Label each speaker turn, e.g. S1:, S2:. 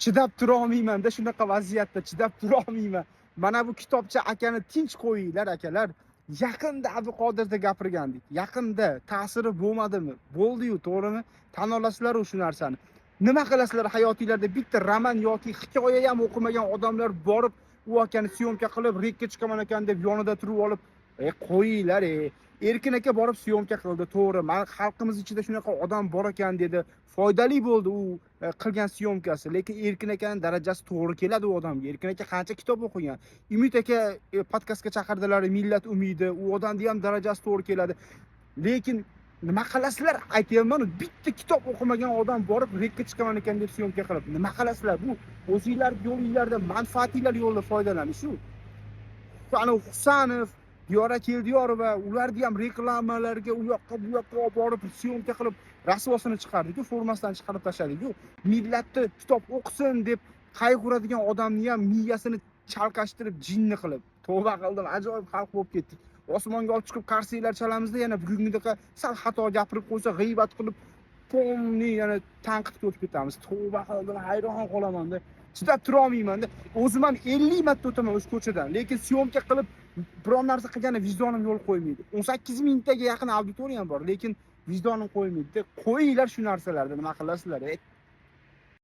S1: chidab tura olmayman-da shunaqa vaziyatda, chidab tura olmayman. Mana bu kitobcha akani tinch qo'yinglar akalar. Yaqinda Abduqodirda gapirgandik. Yaqinda ta'siri bo'lmadimi? Bo'ldi-yu, to'g'rimi? Tan olasizlar shu narsani. Nima qilasizlar hayotingizda bitta roman yoki hikoya ham o'qimagan odamlar borib u akani syomka qilib, rekka chiqaman ekan deb yonida turib olib, qo'yinglar. Erkin aka borib syomka qildi, to'g'ri. Men xalqimiz ichida shunaqa odam bor ekan dedi. Foydali bo'ldi u qilgan syomkasi, lekin Erkin akaning darajasi to'g'ri keladi u odamga. Erkin aka qancha kitob o'qigan. Umid aka podkastga chaqirdilar, Millat umidi. U odamning ham darajasi to'g'ri keladi. Lekin nima qilasizlar? Aytayman, bitta kitob o'qimagan odam borib rekka chiqaman ekan deb syomka qilib. Nima qilasizlar? Bu o'zingizlar yo'lingizlarda, manfaatingizlar yo'lida foydalanish shu. Ana Husanov, Diyora Keldiyorova, ularni ham reklamalarga u yoqqa bu yoqqa olib borib syomka qilib rasvosini chiqardi-ku, formasidan chiqarib tashladi-ku. Millatni kitob o'qisin deb qayg'uradigan odamni ham miyasini chalkashtirib jinni qilib. Tavba qildim, ajoyib xalq bo'lib ketdik. Osmonga olib chiqib qarsiylar chalamizda yana bugungidaqa sal xato gapirib qo'ysa, g'iybat qilib pomni yana tanqidga o'tib ketamiz. Tavba qildim, hayron qolaman-da. Chidab tura olmayman-da. O'zim ham 50 marta o'taman o'sha ko'chadan, lekin syomka qilib biron narsa qilgani vijdonim yo'l qo'ymaydi. 18 mingtaga yaqin auditoriyam bor, lekin vijdonim qo'ymaydi. Qo'yinglar shu narsalarni, nima qilasizlar?